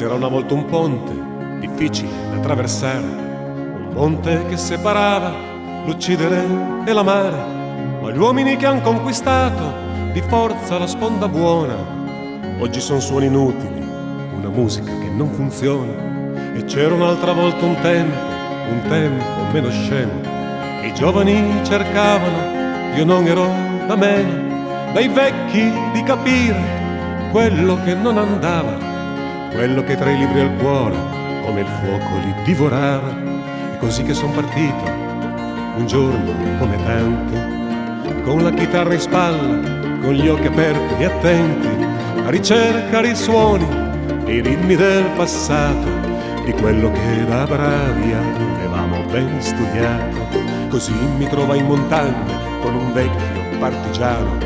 C'era una volta un ponte difficile da attraversare, un ponte che separava l'uccidere e l'amare, ma gli uomini che han conquistato di forza la sponda buona oggi son suoni inutili, una musica che non funziona. E c'era un'altra volta un tempo meno scemo, e i giovani cercavano, io non ero da meno, dai vecchi di capire quello che non andava, quello che tra i libri al cuore come il fuoco li divorava. E così che son partito un giorno come tanti, con la chitarra in spalla, con gli occhi aperti e attenti a ricercare i suoni e i ritmi del passato, di quello che da bravi avevamo ben studiato. Così mi trovai in montagna con un vecchio partigiano,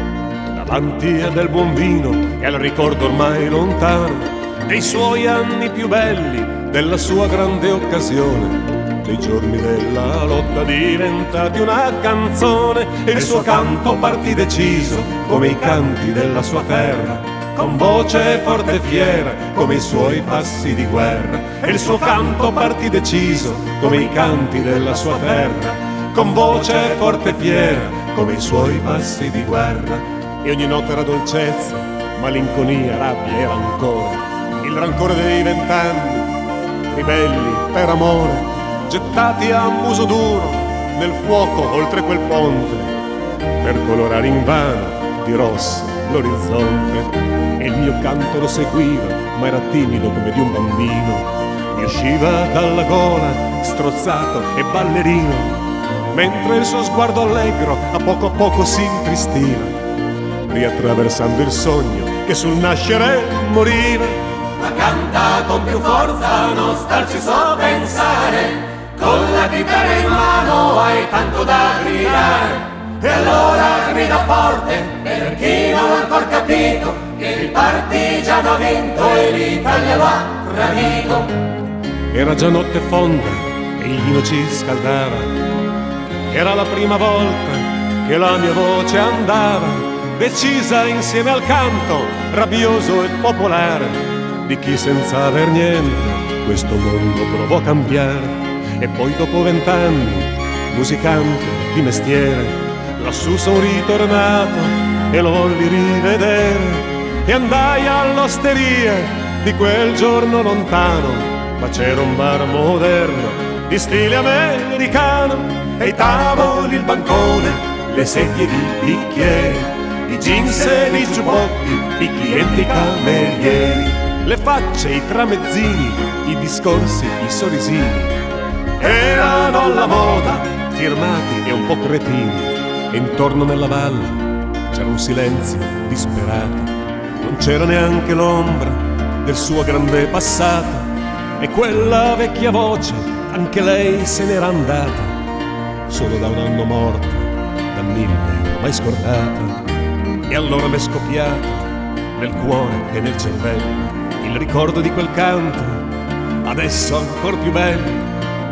davanti a del buon vino e al ricordo ormai lontano dei suoi anni più belli, della sua grande occasione, dei giorni della lotta diventati una canzone. E il suo canto partì deciso come i canti della sua terra, con voce forte e fiera come i suoi passi di guerra. E il suo canto partì deciso come i canti della sua terra, con voce forte e fiera come i suoi passi di guerra. E ogni notte era dolcezza, malinconia, rabbia e rancore, il rancore dei 20 anni, ribelli per amore, gettati a muso duro nel fuoco oltre quel ponte, per colorare invano di rosso l'orizzonte. E il mio canto lo seguiva, ma era timido come di un bambino, mi usciva dalla gola strozzato e ballerino, mentre il suo sguardo allegro a poco si intristiva, riattraversando il sogno che sul nascere moriva. Ma canta con più forza, non starci so pensare, con la chitarra in mano hai tanto da gridare. E allora grida forte per chi non ha ancora capito che il partigiano ha vinto e l'Italia lo ha tradito. Era già notte fonda e il vino ci scaldava, era la prima volta che la mia voce andava, decisa insieme al canto rabbioso e popolare di chi senza aver niente questo mondo provò a cambiare. E poi dopo 20 anni, musicante di mestiere, lassù son ritornato e lo volli rivedere. E andai all'osteria di quel giorno lontano, ma c'era un bar moderno di stile americano, e i tavoli, il bancone, le sedie di bicchieri, i jeans e i giubbotti, i clienti camerieri, le facce, i tramezzini, i discorsi, i sorrisini erano alla moda, firmati e un po' cretini. E intorno nella valle c'era un silenzio disperato, non c'era neanche l'ombra del suo grande passato. E quella vecchia voce, anche lei se n'era andata, solo da un anno morta, da 1000 ormai scordata. E allora m'è scoppiato nel cuore e nel cervello il ricordo di quel canto, adesso ancor più bello,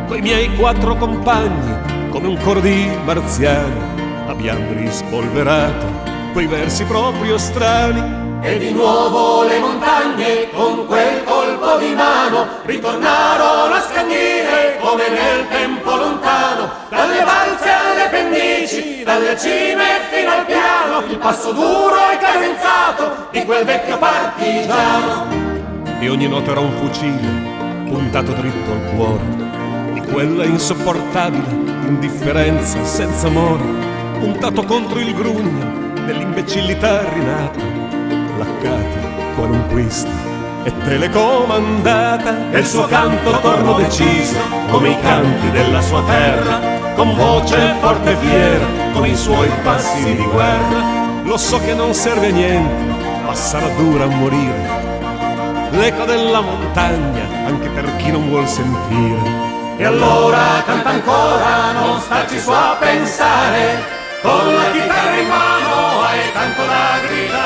coi miei 4 compagni, come un coro di marziani, abbiamo rispolverato quei versi proprio strani. E di nuovo le montagne con quel colpo di mano ritornarono a scandire come nel tempo lontano, dalle valse alle pendici, dalle cime fino al piano, il passo duro e cadenzato di quel vecchio partigiano. E ogni nota era un fucile puntato dritto al cuore, di quella insopportabile indifferenza senza amore, puntato contro il grugno dell'imbecillità rinata, laccata, qualunquista e telecomandata. E il suo canto tornò deciso come i canti della sua terra, con voce forte e fiera come i suoi passi di guerra. Lo so che non serve a niente, ma sarà dura a morire, l'eco della montagna anche per chi non vuol sentire. E allora canta ancora, non starci su a pensare, con la chitarra in mano hai tanto da gridare.